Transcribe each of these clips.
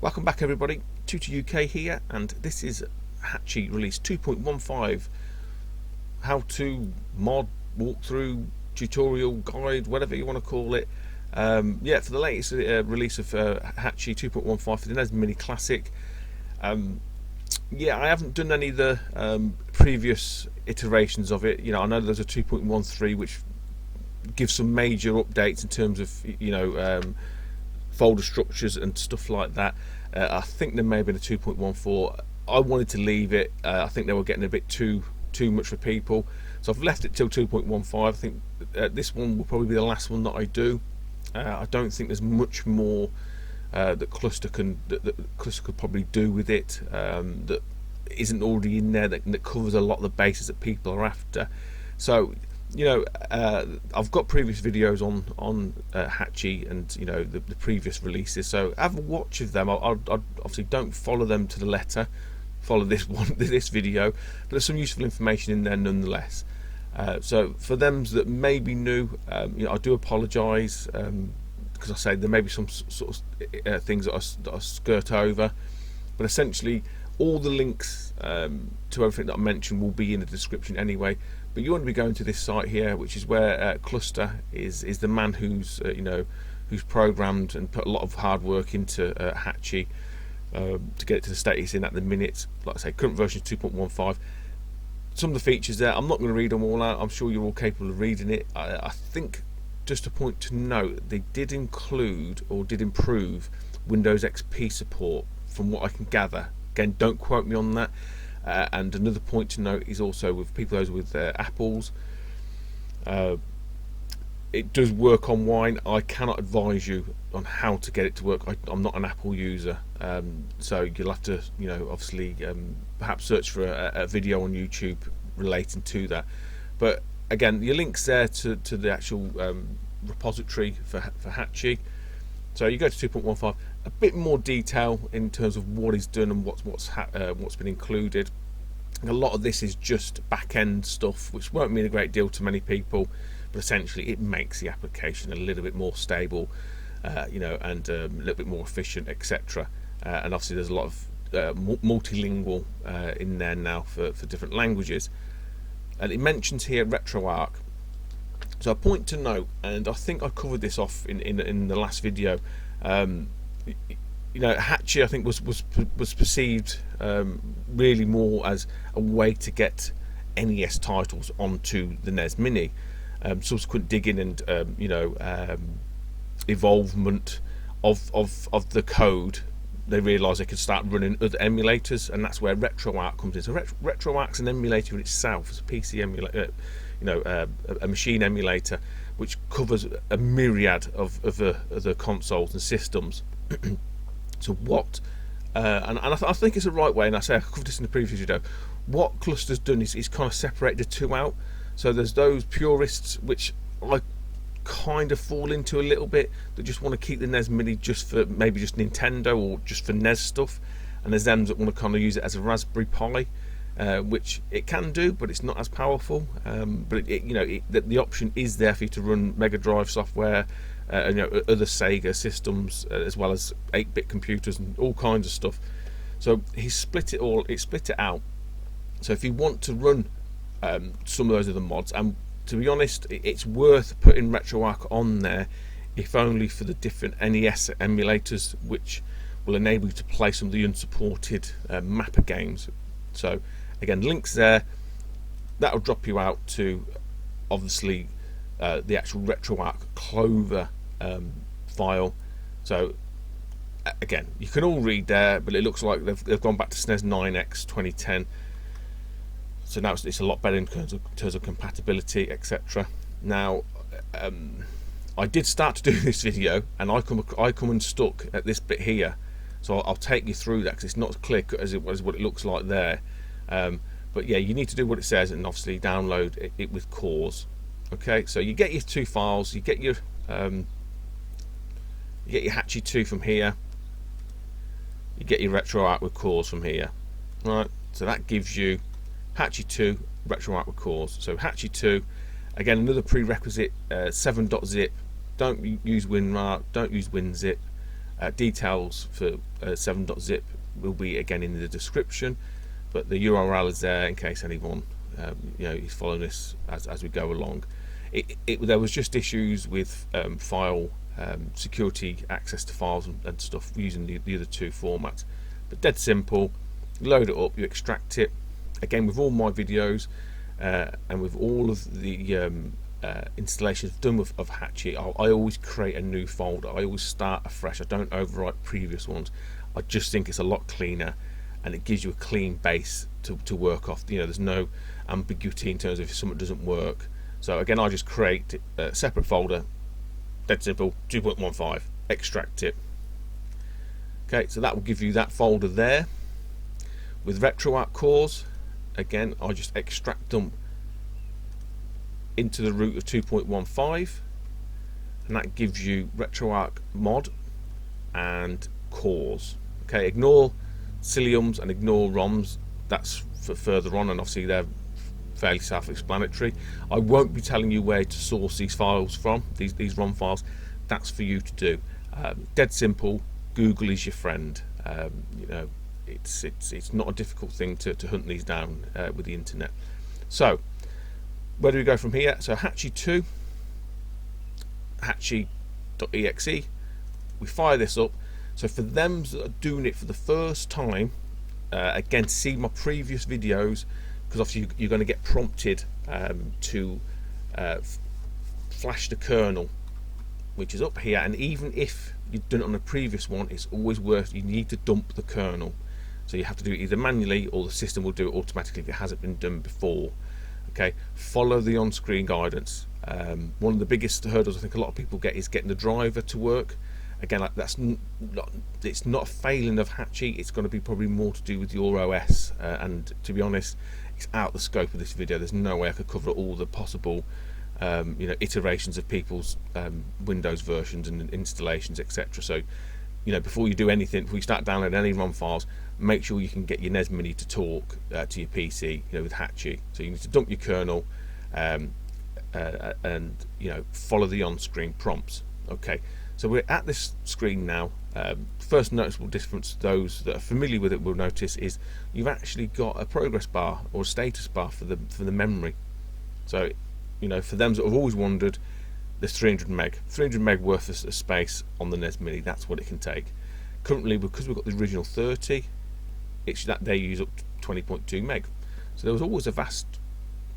Welcome back everybody, Tutor UK here, and this is Hakchi release 2.15, how to mod, walkthrough, tutorial, guide, whatever you want to call it. Yeah, for the latest release of Hakchi 2.15 for the NES Mini Classic. Yeah, I haven't done any of the previous iterations of it. I know there's a 2.13 which gives some major updates in terms of folder structures and stuff like that. I think there may have been a 2.14. I wanted to leave it. I think they were getting a bit too much for people, so I've left it till 2.15. I think this one will probably be the last one that I do. I don't think there's much more that Cluster could probably do with it that isn't already in there, that covers a lot of the bases that people are after. So I've got previous videos on Hakchi and the previous releases, so have a watch of them. I obviously don't follow them to the letter, follow this video, but there's some useful information in there nonetheless. So for them that may be new, I do apologise, because I say there may be some sort of things that I skirt over, but essentially all the links to everything that I mentioned will be in the description anyway. But you want to be going to this site here, which is where Cluster is the man who's who's programmed and put a lot of hard work into Hakchi to get it to the state it's in at the minute. Like I say, current version is 2.15. Some of the features there, I'm not going to read them all out. I'm sure you're all capable of reading it. I think just a point to note, they did include or did improve Windows XP support, from what I can gather. Again, don't quote me on that. And another point to note is also with people with Apples, it does work on Wine. I cannot advise you on how to get it to work. I'm not an Apple user, so you'll have to obviously perhaps search for a video on YouTube relating to that. But again, your link's there to the actual repository for Hakchi. So you go to 2.15, a bit more detail in terms of what is done and what's been included. And a lot of this is just back-end stuff, which won't mean a great deal to many people, but essentially it makes the application a little bit more stable, and a little bit more efficient, etc. And obviously there's a lot of multilingual in there now for different languages. And it mentions here RetroArch. So a point to note, and I think I covered this off in the last video. Hakchi, I think, was perceived really more as a way to get NES titles onto the NES Mini. Subsequent digging and evolvement of the code, they realised they could start running other emulators, and that's where RetroArch comes in. So RetroArch's an emulator in itself. It's a PC emulator, a machine emulator, which covers a myriad of other consoles and systems. So what, and I think it's the right way, and I covered this in the previous video. What Cluster's done is kind of separated the two out. So there's those purists, which I kind of fall into a little bit, that just want to keep the NES Mini just for maybe just Nintendo or just for NES stuff, and there's them that want to kind of use it as a Raspberry Pi, which it can do, but it's not as powerful. But the option is there for you to run Mega Drive software, other Sega systems, as well as 8-bit computers and all kinds of stuff. So he split it out. So if you want to run some of those other mods, and to be honest, it's worth putting RetroArch on there, if only for the different NES emulators, which will enable you to play some of the unsupported Mapper games. So again, links there. That'll drop you out to obviously the actual RetroArch Clover file. So again, you can all read there, but it looks like they've gone back to SNES 9X 2010. So now it's a lot better in terms of compatibility, etc. Now, I did start to do this video, and I come unstuck at this bit here. So I'll take you through that, because it's not as clear as what it looks like there. But yeah, you need to do what it says, and obviously download it with CORS. Okay, so you get your two files. You get your Hakchi 2 from here. You get your RetroArch with CORS from here. Right, so that gives you Hakchi 2, RetroArch with CORS. So Hakchi 2, again, another prerequisite, 7.zip. Don't use WinRAR, don't use WinZip. Details for 7.zip will be again in the description, but the URL is there in case anyone is following this as we go along. There was just issues with file security, access to files and stuff using the other two formats, but dead simple. You load it up, you extract it. Again, with all my videos and with all of the installations done of Hakchi, I always create a new folder. I always start afresh. I don't overwrite previous ones. I just think it's a lot cleaner, and it gives you a clean base to work off. There's no ambiguity in terms of if something doesn't work. So again, I just create a separate folder, dead simple, 2.15, extract it. Okay, so that will give you that folder there. With RetroArch cores, again, I just extract them into the root of 2.15, and that gives you RetroArch mod and cores. Okay, ignore Ciliums and ignore ROMs. That's for further on, and obviously they're fairly self-explanatory. I won't be telling you where to source these files from, these ROM files. That's for you to do. Dead simple. Google is your friend. It's not a difficult thing to hunt these down with the internet. So where do we go from here? So Hakchi 2, Hakchi.exe, we fire this up. So for them that are doing it for the first time, again, see my previous videos, because obviously you're going to get prompted to flash the kernel, which is up here. And even if you've done it on a previous one, it's always worth, you need to dump the kernel. So you have to do it either manually, or the system will do it automatically if it hasn't been done before. Okay, follow the on-screen guidance. One of the biggest hurdles I think a lot of people get is getting the driver to work. Again, it's not a failing of Hakchi. It's going to be probably more to do with your OS. And to be honest, it's out the scope of this video. There's no way I could cover all the possible iterations of people's Windows versions and installations, etc. So before you do anything, before you start downloading any ROM files, make sure you can get your NES Mini to talk to your PC with Hakchi. So you need to dump your kernel and follow the on-screen prompts. Okay, so we're at this screen now. First noticeable difference, those that are familiar with it will notice, is you've actually got a progress bar or a status bar for the memory. So for them that have always wondered, there's 300 meg worth of space on the NES Mini. That's what it can take. Currently, because we've got the original 30, it's that they use up to 20.2 meg. So there was always a vast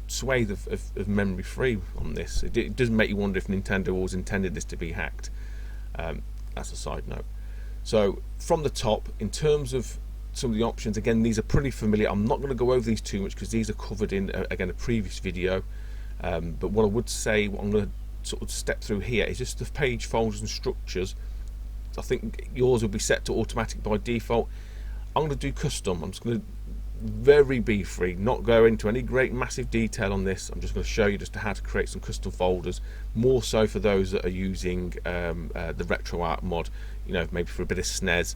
swathe of memory free on this. It does make you wonder if Nintendo always intended this to be hacked. That's a side note. So from the top, in terms of some of the options, again, these are pretty familiar. I'm not going to go over these too much because these are covered in again a previous video. But what I would say, what I'm going to sort of step through here, is just the page folders and structures. I think yours will be set to automatic by default. I'm going to do custom. I'm just going to very briefly, not go into any great massive detail on this. I'm just going to show you just how to create some custom folders, more so for those that are using the RetroArch mod, maybe for a bit of SNES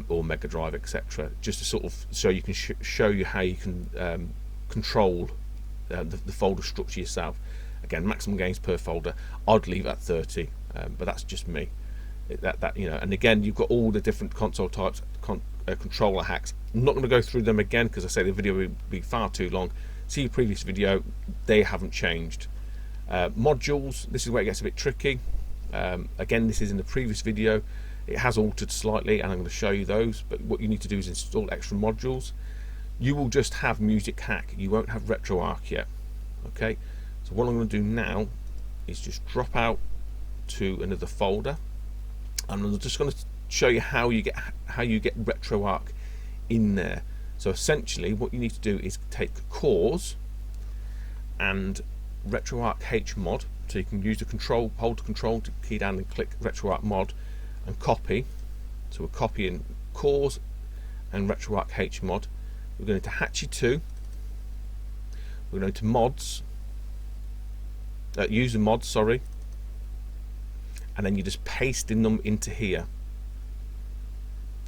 or Mega Drive, etc. Just to sort of so you can show you how you can control the folder structure yourself. Again, maximum gains per folder, I'd leave at 30, but that's just me. And again, you've got all the different console types, controller hacks. I'm not going to go through them again because I say the video would be far too long. See your previous video, they haven't changed. Modules, this is where it gets a bit tricky. Again, this is in the previous video. It has altered slightly, and I'm going to show you those. But what you need to do is install extra modules. You will just have Music Hack. You won't have RetroArch yet. Okay. So what I'm going to do now is just drop out to another folder, and I'm just going to show you how you get RetroArch in there. So essentially, what you need to do is take cores and RetroArch HMod. So you can use the hold the control to key down and click RetroArch mod and copy. So we're copying cores and RetroArch HMod. We're going to Hakchi 2. We're going to mods. User mods, sorry, and then you're just pasting them into here.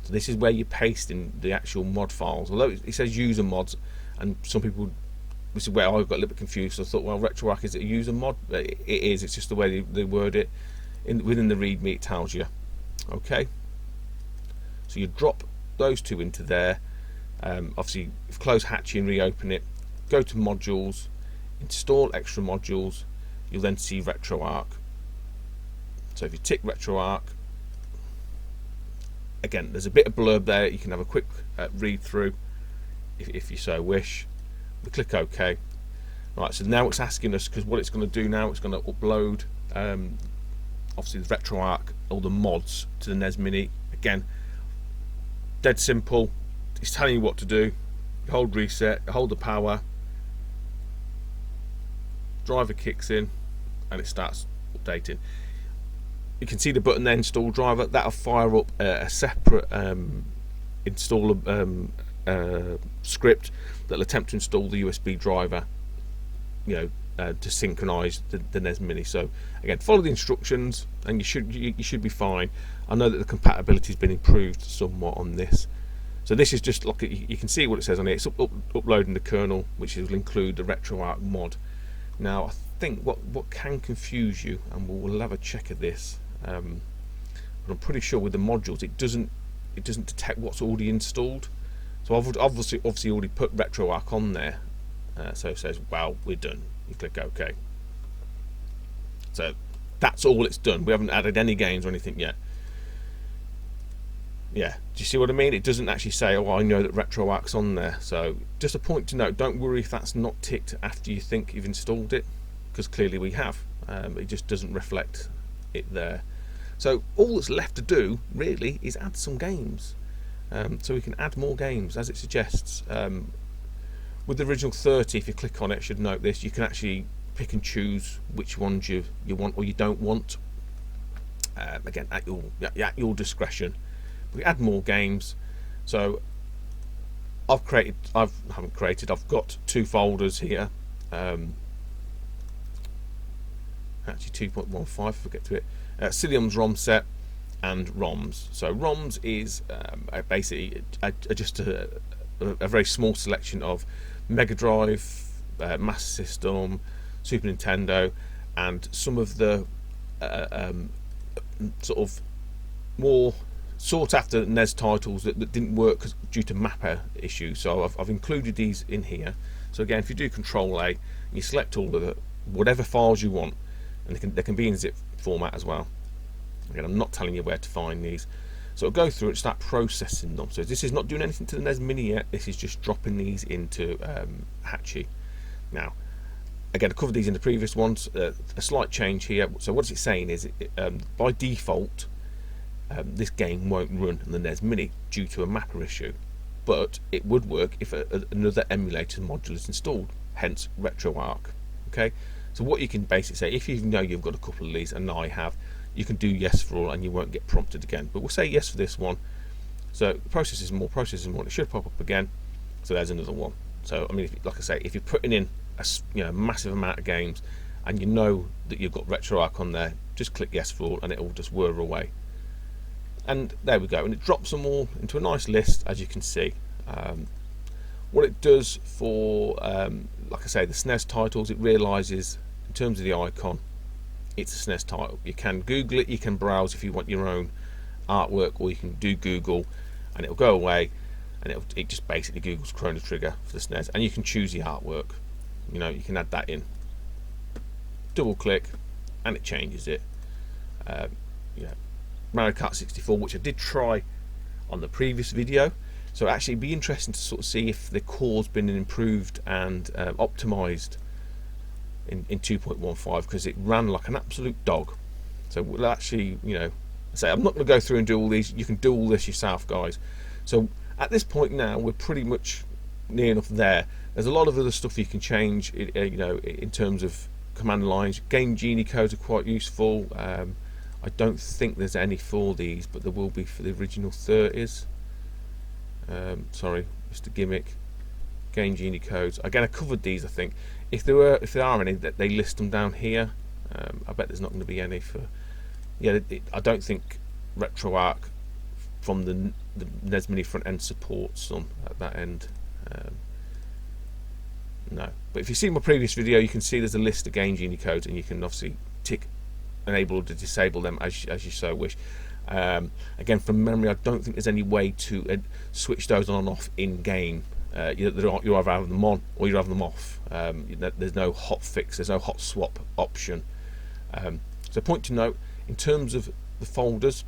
So this is where you're pasting the actual mod files. Although it says user mods, and some people, this is where I got a little bit confused. So I thought, well, RetroArch, is it a user mod? It is. It's just the way they word it. Within the README, it tells you. Okay, so you drop those two into there. Obviously, if close Hakchi and reopen it, go to modules, install extra modules, you'll then see RetroArch. So if you tick RetroArch, again, there's a bit of blurb there. You can have a quick read through if you so wish. We click OK. Right, so now it's asking us, because what it's going to do now, it's going to upload obviously the RetroArch, all the mods to the NES Mini. Again, dead simple. It's telling you what to do. You hold reset, you hold the power, driver kicks in, and it starts updating. You can see the button there, install driver. That'll fire up a separate installer script that'll attempt to install the USB driver, to synchronize the NES Mini. So again, follow the instructions and you should be fine. I know that the compatibility has been improved somewhat on this. So this is just like, you can see what it says on it. It's uploading the kernel, which will include the RetroArch mod. Now I think what can confuse you, and we'll have a check of this, but I'm pretty sure with the modules it doesn't detect what's already installed. So I've obviously already put RetroArch on there, so it says, well, we're done. You click OK. So that's all it's done. We haven't added any games or anything yet. Yeah, do you see what I mean? It doesn't actually say, oh, I know that RetroArch's on there. So just a point to note, don't worry if that's not ticked after you think you've installed it, because clearly we have. It just doesn't reflect it there. So all that's left to do really is add some games. So we can add more games as it suggests. With the original 30, if you click on it, I should note this, you can actually pick and choose which ones you want or you don't want. Again, at your discretion. We add more games. So I've got 2 folders here. Actually 2.15, forget to it. Cilium's ROM set and ROMs. So ROMs is basically just a very small selection of Mega Drive, Master System, Super Nintendo, and some of the sort of more sought after NES titles that didn't work due to mapper issues. So I've included these in here. So again, if you do Control A, you select all of whatever files you want, and they can be in zip format as well. Again, I'm not telling you where to find these. So I'll go through and start processing them. So this is not doing anything to the NES Mini yet. This is just dropping these into Hakchi. Now, again, I covered these in the previous ones. A slight change here. So what it's saying is, by default, this game won't run on the NES Mini due to a mapper issue, but it would work if another emulator module is installed, hence RetroArch. Okay, so what you can basically say, if you know you've got a couple of these, and I have, you can do yes for all and you won't get prompted again. But we'll say yes for this one. So processing more, it should pop up again. So there's another one. So I mean, like I say, if you're putting in a massive amount of games and you know that you've got RetroArch on there, just click yes for all and it will just whir away. And there we go, and it drops them all into a nice list, as you can see. What it does for, like I say, the SNES titles, it realises in terms of the icon, it's a SNES title. You can Google it, you can browse if you want your own artwork, or you can do Google and it'll go away, and it just basically Googles Chrono Trigger for the SNES, and you can choose the artwork. You can add that in. Double click and it changes it. Mario Kart 64, which I did try on the previous video, so actually it'd be interesting to sort of see if the core's been improved and optimized in 2.15, because it ran like an absolute dog. So we'll actually, say, I'm not going to go through and do all these. You can do all this yourself, guys. So at this point now, we're pretty much near enough there. There's a lot of other stuff you can change, in terms of command lines. Game Genie codes are quite useful. I don't think there's any for these, but there will be for the original 30s. Sorry, Mr. Gimmick. Game Genie codes. Again, I covered these, I think. If there are any, that they list them down here. I bet there's not going to be any for. Yeah, I don't think RetroArch from the NES Mini front end supports them at that end. No, but if you see my previous video, you can see there's a list of Game Genie codes, and you can obviously tick enable or to disable them as you so wish. Again, from memory, I don't think there's any way to switch those on and off in game. You either have them on or you have them off. There's no hot fix, there's no hot swap option. So point to note, in terms of the folders,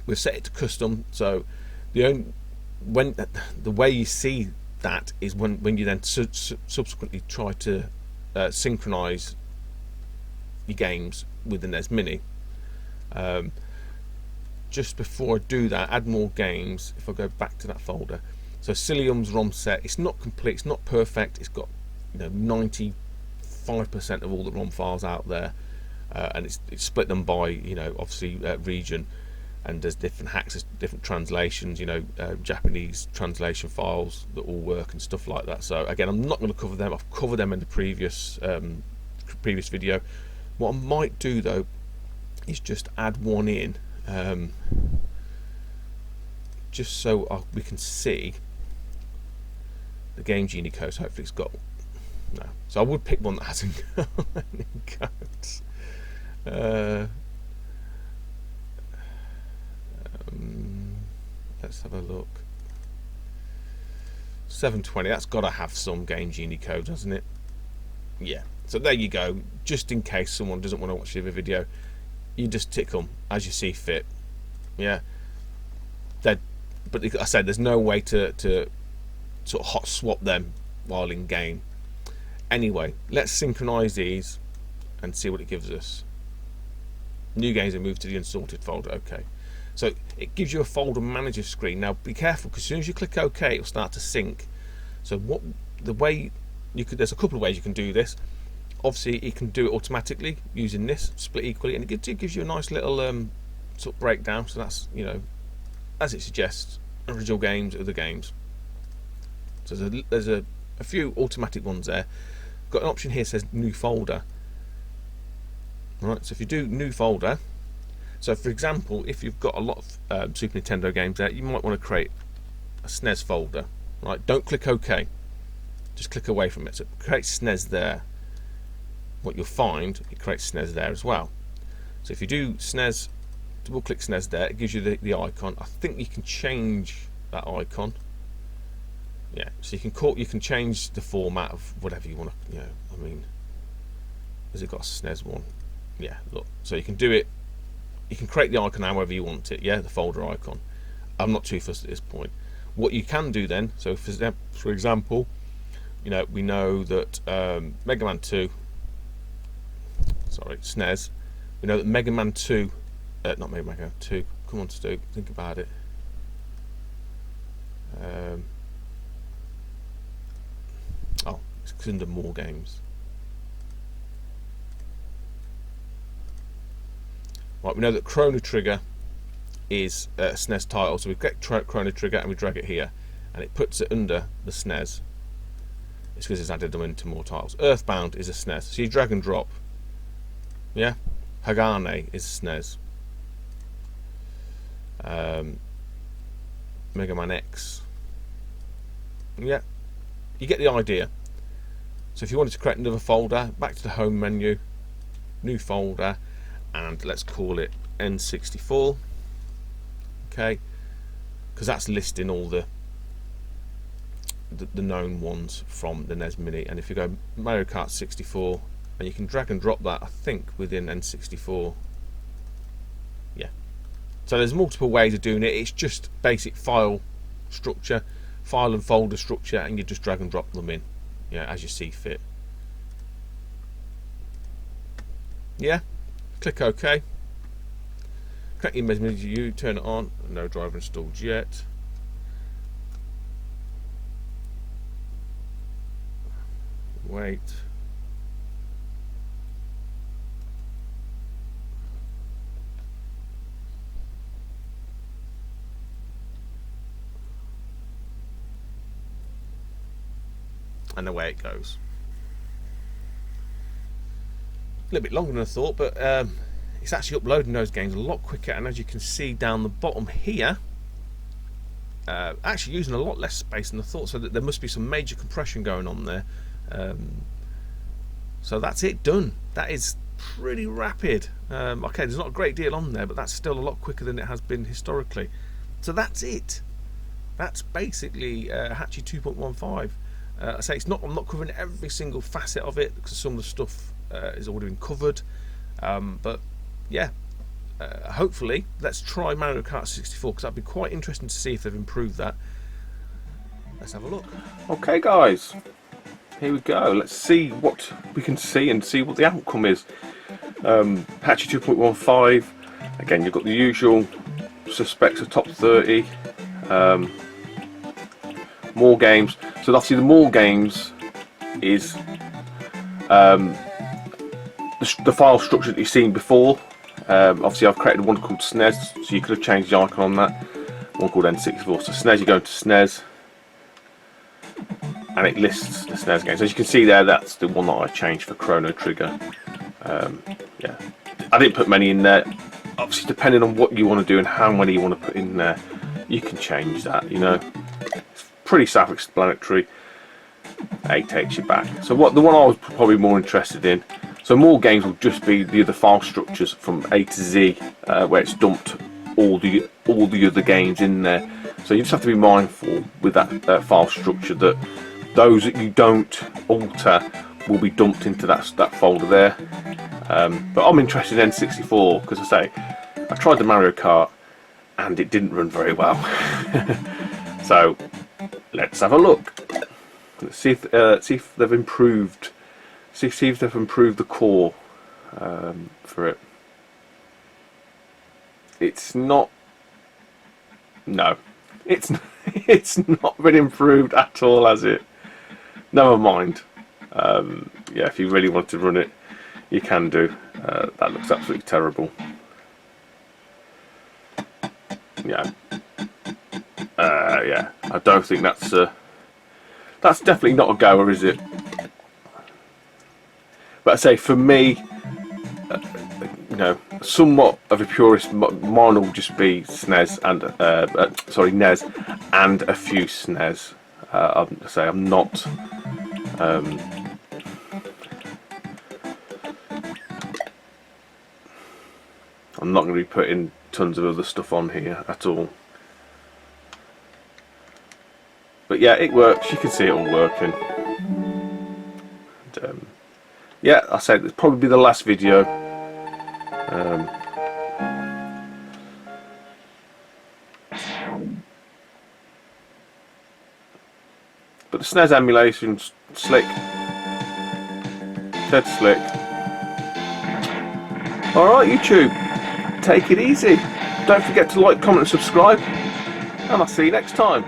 we've set it to custom. So the way you see that is when you then subsequently try to synchronize your games with the NES Mini. Just before I do that, add more games. If I go back to that folder, so Cilium's ROM set, it's not complete, it's not perfect. It's got 95% of all the ROM files out there, and it's split them by obviously region, and there's different hacks, different translations, Japanese translation files that all work and stuff like that. So again, I'm not going to cover them. I've covered them in the previous video. What I might do though is just add one in, just so we can see the game Genie code. So hopefully it's got no. So I would pick one that hasn't got any codes. Let's have a look. 720. That's got to have some game Genie code, hasn't it? Yeah. So there you go. Just in case someone doesn't want to watch the other video, you just tick them as you see fit. Yeah. But like I said, there's no way to sort of hot swap them while in game. Anyway, let's synchronize these and see what it gives us. New games are moved to the unsorted folder. Okay. So it gives you a folder manager screen. Now be careful, because as soon as you click OK, it'll start to sync. So there's a couple of ways you can do this. Obviously, you can do it automatically using this split equally, and it gives you a nice little sort of breakdown. So that's as it suggests, original games, other games. So there's a few automatic ones there. Got an option here that says new folder. Right. So if you do new folder, so for example, if you've got a lot of Super Nintendo games there, you might want to create a SNES folder. Right. Don't click OK. Just click away from it. So create SNES there. What you'll find, it creates SNES there as well. So if you do SNES, double click SNES there, it gives you the icon. I think you can change that icon. Yeah, so you can change the format of whatever you want to, I mean, has it got a SNES one? Yeah, look, so you can do it, you can create the icon however you want it, yeah, the folder icon. I'm not too fussed at this point. What you can do then, so for example, we know that Mega Man 2, sorry, SNES. We know that Mega Man 2, not Mega Man 2. Come on, Stu, think about it. It's under more games. Right, we know that Chrono Trigger is a SNES title, so we get Chrono Trigger and we drag it here, and it puts it under the SNES. It's because it's added them into more titles. Earthbound is a SNES, so you drag and drop. Yeah, Hagane is SNES. Mega Man X. Yeah, you get the idea. So if you wanted to create another folder, back to the home menu, new folder, and let's call it N64. Okay, because that's listing all the known ones from the NES Mini. And if you go Mario Kart 64, and you can drag and drop that, I think, within N64. Yeah. So there's multiple ways of doing it. It's just basic file structure, file and folder structure, and you just drag and drop them in, as you see fit. Yeah. Click OK. Click your menu, turn it on. No driver installed yet. Wait. And away it goes. A little bit longer than I thought, but it's actually uploading those games a lot quicker, and as you can see down the bottom here, actually using a lot less space than I thought, so that there must be some major compression going on there. So that's it done. That is pretty rapid. Okay, there's not a great deal on there, but that's still a lot quicker than it has been historically. So that's it. That's basically Hakchi 2.15. I say I'm not covering every single facet of it because some of the stuff is already been covered. But yeah, hopefully let's try Mario Kart 64 because that'd be quite interesting to see if they've improved that. Let's have a look. Okay, guys, here we go. Let's see what we can see and see what the outcome is. Hakchi 2.15. Again, you've got the usual suspects of top 30. More games. So obviously the more games is the file structure that you've seen before. Obviously I've created one called SNES, so you could have changed the icon on that. One called N64. So SNES, you go into SNES and it lists the SNES games. As you can see there, that's the one that I changed for Chrono Trigger. Yeah, I didn't put many in there. Obviously depending on what you want to do and how many you want to put in there, you can change that, you know. It's pretty self-explanatory. It takes you back. So the one I was probably more interested in, so more games will just be the other file structures from A to Z, where it's dumped all the other games in there. So you just have to be mindful with that file structure that those that you don't alter will be dumped into that folder there. But I'm interested in N64 because I say I tried the Mario Kart and it didn't run very well. So let's have a look. Let's see if they've improved. See if they've improved the core for it. It's not. No, it's not been improved at all, has it? Never mind. Yeah, if you really want to run it, you can do. That looks absolutely terrible. Yeah. Yeah, I don't think that's definitely not a goer, is it? But I say for me, you know, somewhat of a purist, mine will just be SNES and sorry, NES and a few SNES. I'm not. I'm not going to be putting tons of other stuff on here at all. But yeah, it works. You can see it all working. And, yeah, I said it's probably the last video. But the SNES emulation's slick. Dead slick. Alright, YouTube, take it easy. Don't forget to like, comment and subscribe. And I'll see you next time.